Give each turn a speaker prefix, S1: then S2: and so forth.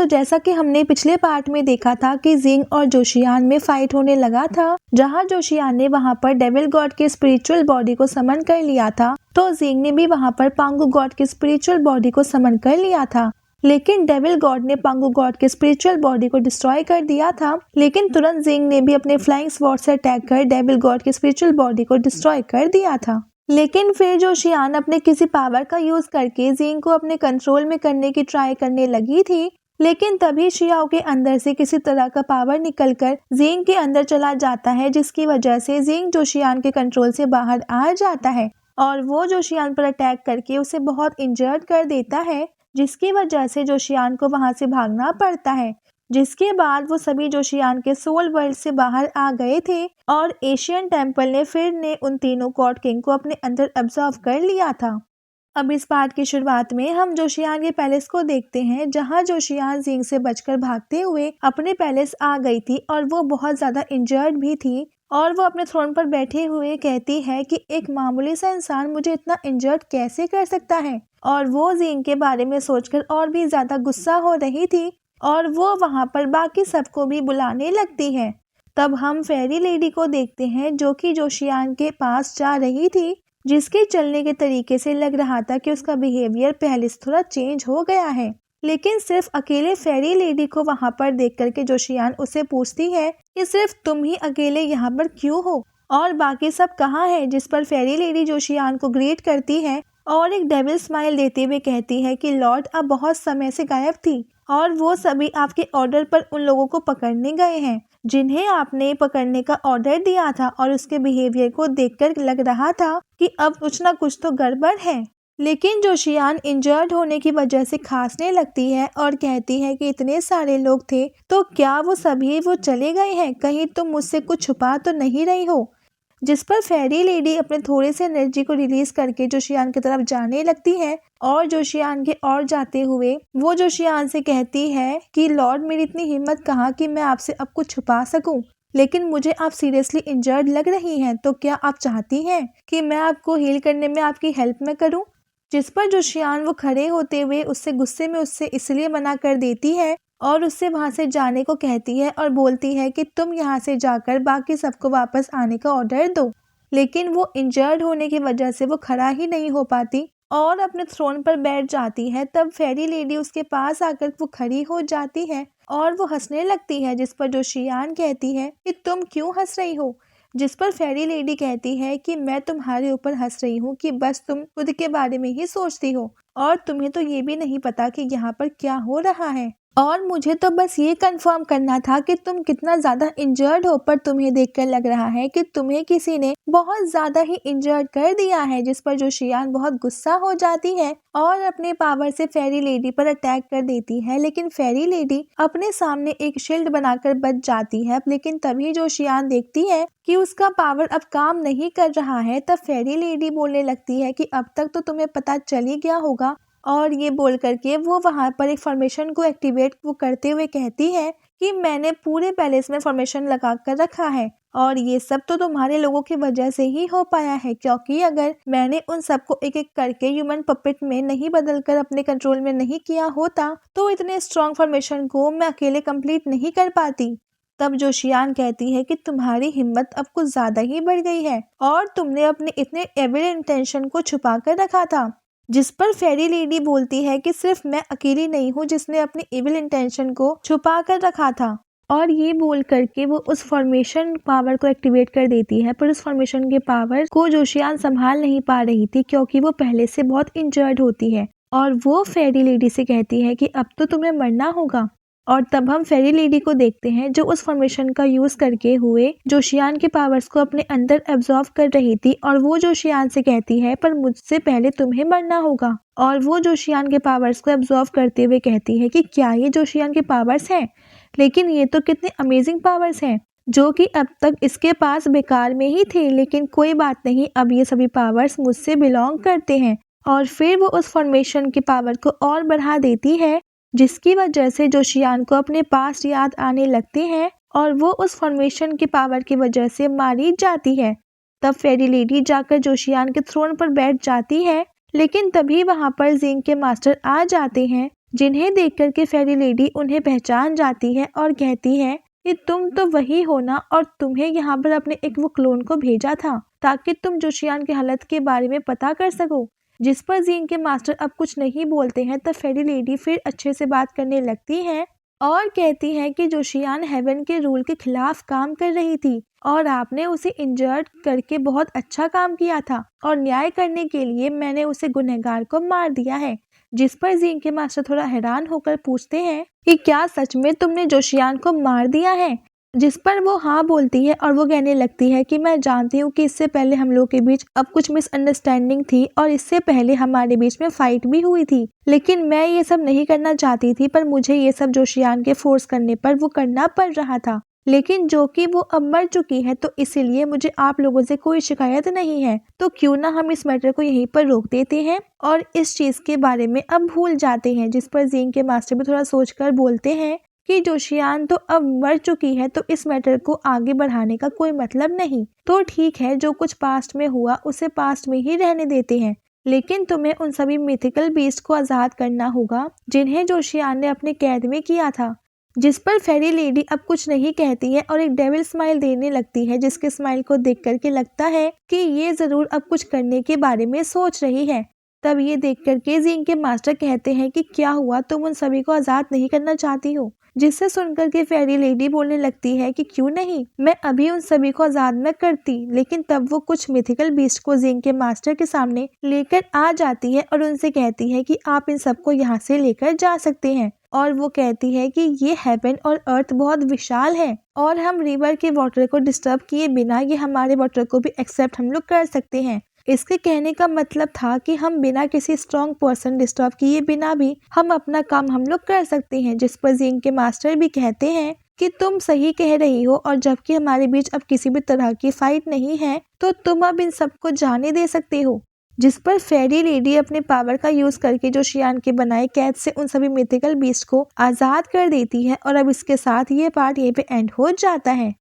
S1: तो जैसा कि हमने पिछले पार्ट में देखा था कि जिंग और जोशियान में फाइट होने लगा था, जहां जोशियान ने वहां पर डेविल गॉड के स्पिरिचुअल बॉडी को समन कर लिया था, तो जिंग ने भी वहां पर पांगु गॉड के स्पिरिचुअल बॉडी को समन कर लिया था। लेकिन डेविल गॉड ने पांगु गॉड के स्पिरिचुअल बॉडी को डिस्ट्रॉय कर दिया था, लेकिन तुरंत जिंग ने भी अपने फ्लाइंग स्वॉर्ड से अटैक कर डेविल गॉड के स्पिरिचुअल बॉडी को डिस्ट्रॉय कर दिया था। लेकिन फिर जोशियान अपने किसी पावर का यूज करके जिंग को अपने कंट्रोल में करने की ट्राई करने लगी थी, लेकिन तभी शियाओ के अंदर से किसी तरह का पावर निकलकर जिंग के अंदर चला जाता है, जिसकी वजह से जिंग जोशियान के कंट्रोल से बाहर आ जाता है और वो जोशियान पर अटैक करके उसे बहुत इंजर्ड कर देता है, जिसकी वजह से जोशियान को वहां से भागना पड़ता है। जिसके बाद वो सभी जोशियान के सोल वर्ल्ड से बाहर आ गए थे और एशियन टेम्पल ने फिर उन तीनों गॉड किंग को अपने अंदर अब्सॉर्व कर लिया था। अब इस पार्ट की शुरुआत में हम जोशियान के पैलेस को देखते हैं, जहां जोशियान जिंग से बचकर भागते हुए अपने पैलेस आ गई थी और वो बहुत ज्यादा इंजर्ड भी थी और वो अपने थ्रोन पर बैठे हुए कहती है कि एक मामूली सा इंसान मुझे इतना इंजर्ड कैसे कर सकता है, और वो जिंग के बारे में सोचकर और भी ज्यादा गुस्सा हो रही थी और वो वहां पर बाकी सबको भी बुलाने लगती है। तब हम फेरी लेडी को देखते हैं जो कि जोशियान के पास जा रही थी, जिसके चलने के तरीके से लग रहा था कि उसका बिहेवियर पहले से थोड़ा चेंज हो गया है। लेकिन सिर्फ अकेले फेरी लेडी को वहां पर देख करके जोशियान उसे पूछती है कि सिर्फ तुम ही अकेले यहाँ पर क्यों हो और बाकी सब कहाँ है, जिस पर फेरी लेडी जोशियान को ग्रीट करती है और एक डेविल स्माइल देते हुए कहती है कि लॉर्ड आप बहुत समय से गायब थी और वो सभी आपके ऑर्डर पर उन लोगों को पकड़ने गए हैं जिन्हें आपने पकड़ने का ऑर्डर दिया था, और उसके बिहेवियर को देखकर लग रहा था कि अब कुछ ना कुछ तो गड़बड़ है। लेकिन जोशियान इंजर्ड होने की वजह से खांसने लगती है और कहती है कि इतने सारे लोग थे तो क्या वो सभी वो चले गए हैं, कहीं तुम मुझसे कुछ छुपा तो नहीं रही हो। जिस पर फेरी लेडी अपने थोड़े से एनर्जी को रिलीज करके जोशियान की तरफ जाने लगती है और जोशियान के और जाते हुए वो जोशियान से कहती है कि लॉर्ड मेरी इतनी हिम्मत कहाँ कि मैं आपसे अब कुछ छुपा सकूं, लेकिन मुझे आप सीरियसली इंजर्ड लग रही हैं, तो क्या आप चाहती हैं कि मैं आपको हील करने में आपकी हेल्प में करूं। जिस पर जोशियान वो खड़े होते हुए उससे गुस्से में उससे इसलिए मना कर देती है और उससे वहां से जाने को कहती है और बोलती है कि तुम यहाँ से जाकर बाकी सबको वापस आने का ऑर्डर दो। लेकिन वो इंजर्ड होने की वजह से वो खड़ा ही नहीं हो पाती और अपने थ्रोन पर बैठ जाती है। तब फेरी लेडी उसके पास आकर वो खड़ी हो जाती है और वो हंसने लगती है, जिस पर जोशियान कहती है कि तुम क्यों हंस रही हो। जिस पर फेरी लेडी कहती है कि मैं तुम्हारे ऊपर हंस रही हूँ कि बस तुम खुद के बारे में ही सोचती हो और तुम्हें तो ये भी नहीं पता कि यहाँ पर क्या हो रहा है, और मुझे तो बस ये कंफर्म करना था कि तुम कितना ज्यादा इंजर्ड हो, पर तुम्हें देखकर लग रहा है कि तुम्हें किसी ने बहुत ज्यादा ही इंजर्ड कर दिया है। जिस पर जोशियान बहुत गुस्सा हो जाती है और अपने पावर से फेरी लेडी पर अटैक कर देती है, लेकिन फेरी लेडी अपने सामने एक शील्ड बनाकर बच जाती है। लेकिन तभी जोशियान देखती है कि उसका पावर अब काम नहीं कर रहा है। तब फेरी लेडी बोलने लगती है कि अब तक तो तुम्हें पता चल ही गया होगा, और ये बोल करके वो वहां पर एक फॉर्मेशन को एक्टिवेट वो करते हुए कहती है कि मैंने पूरे पैलेस में फॉर्मेशन लगा कर रखा है और ये सब तो तुम्हारे लोगों की वजह से ही हो पाया है, क्योंकि अगर मैंने उन सबको एक एक करके ह्यूमन पपेट में नहीं बदलकर अपने कंट्रोल में नहीं किया होता तो इतने स्ट्रॉन्ग फॉर्मेशन को मैं अकेले कंप्लीट नहीं कर पाती। तब जोशियान कहती है कि तुम्हारी हिम्मत अब कुछ ज्यादा ही बढ़ गई है और तुमने अपने इतने एविल इंटेंशन को छुपा कर रखा था। जिस पर फेरी लेडी बोलती है कि सिर्फ मैं अकेली नहीं हूँ जिसने अपनी इविल इंटेंशन को छुपा कर रखा था, और ये बोल करके वो उस फॉर्मेशन पावर को एक्टिवेट कर देती है। पर उस फॉर्मेशन के पावर को जोशियान संभाल नहीं पा रही थी क्योंकि वो पहले से बहुत इंजर्ड होती है, और वो फेरी लेडी से कहती है कि अब तो तुम्हें मरना होगा। और तब हम फेरी लेडी को देखते हैं जो उस फॉर्मेशन का यूज करके हुए जोशियान के पावर्स को अपने अंदर एब्जॉर्व कर रही थी, और वो जोशियान से कहती है पर मुझसे पहले तुम्हें मरना होगा। और वो जोशियान के पावर्स को एब्जॉर्व करते हुए कहती है कि क्या ये जोशियान के पावर्स हैं, लेकिन ये तो कितने अमेजिंग पावर्स हैं जो कि अब तक इसके पास बेकार में ही थे, लेकिन कोई बात नहीं, अब ये सभी पावर्स मुझसे बिलोंग करते हैं। और फिर वो उस फॉर्मेशन की पावर को और बढ़ा देती है, जिसकी वजह से जोशियान को अपने पास याद आने लगते हैं और वो उस फॉर्मेशन की पावर की वजह से मारी जाती है। तब फेरी लेडी जाकर जोशियान के थ्रोन पर बैठ जाती है, लेकिन तभी वहां पर जिंग के मास्टर आ जाते हैं जिन्हें देख कर के फेरी लेडी उन्हें पहचान जाती है और कहती है कि तुम तो वही हो ना, और तुम्हें यहाँ पर अपने एक वो क्लोन को भेजा था ताकि तुम जोशियान की हालत के बारे में पता कर सको। जिस पर जिंग के मास्टर अब कुछ नहीं बोलते हैं। तब फेरी लेडी फिर अच्छे से बात करने लगती है और कहती है कि जोशियान हेवन के रूल के खिलाफ काम कर रही थी और आपने उसे इंजर्ड करके बहुत अच्छा काम किया था और न्याय करने के लिए मैंने उसे गुनहगार को मार दिया है। जिस पर जिंग के मास्टर थोड़ा हैरान होकर पूछते हैं कि क्या सच में तुमने जोशियान को मार दिया है। जिस पर वो हाँ बोलती है और वो कहने लगती है कि मैं जानती हूँ कि इससे पहले हम लोग के बीच अब कुछ मिसअंडरस्टैंडिंग थी और इससे पहले हमारे बीच में फाइट भी हुई थी, लेकिन मैं ये सब नहीं करना चाहती थी, पर मुझे ये सब जोशियान के फोर्स करने पर वो करना पड़ रहा था। लेकिन जो कि वो अब मर चुकी है तो इसीलिए मुझे आप लोगों से कोई शिकायत नहीं है। तो क्यों ना हम इस मैटर को यहीं पर रोक देते हैं और इस चीज के बारे में अब भूल जाते हैं। जिस पर जिंग के मास्टर भी थोड़ा सोचकर बोलते हैं कि जोशियान तो अब मर चुकी है तो इस मैटर को आगे बढ़ाने का कोई मतलब नहीं। तो ठीक है, जो कुछ पास्ट में हुआ उसे पास्ट में ही रहने देते हैं, लेकिन तुम्हें उन सभी मिथिकल बीस्ट को आजाद करना होगा जिन्हें जोशियान ने अपने कैद में किया था। जिस पर फेरी लेडी अब कुछ नहीं कहती है और एक डेविल स्माइल देने लगती है, जिसके स्माइल को देख करके लगता है कि ये जरूर अब कुछ करने के बारे में सोच रही है। तब ये देख करके जिंग के मास्टर कहते हैं कि क्या हुआ, तुम उन सभी को आजाद नहीं करना चाहती हो। जिससे सुनकर के फेरी लेडी बोलने लगती है कि क्यों नहीं, मैं अभी उन सभी को आजाद न करती। लेकिन तब वो कुछ मिथिकल बीस्ट को जिंग के मास्टर के सामने लेकर आ जाती है और उनसे कहती है कि आप इन सबको यहाँ से लेकर जा सकते हैं। और वो कहती है कि ये हेवन और अर्थ बहुत विशाल है और हम रिवर के वाटर को डिस्टर्ब किए बिना ये हमारे वाटर को भी एक्सेप्ट हम लोग कर सकते हैं। इसके कहने का मतलब था कि हम बिना किसी स्ट्रॉन्ग पर्सन डिस्टर्ब किए बिना भी हम अपना काम हम लोग कर सकते हैं। जिस पर जिंग के मास्टर भी कहते हैं कि तुम सही कह रही हो और जबकि हमारे बीच अब किसी भी तरह की फाइट नहीं है तो तुम अब इन सबको जाने दे सकते हो। जिस पर फेरी लेडी अपने पावर का यूज करके जोशियान के बनाए कैद से उन सभी मिथिकल बीस्ट को आजाद कर देती है और अब इसके साथ ये पार्ट यहीं पे एंड हो जाता है।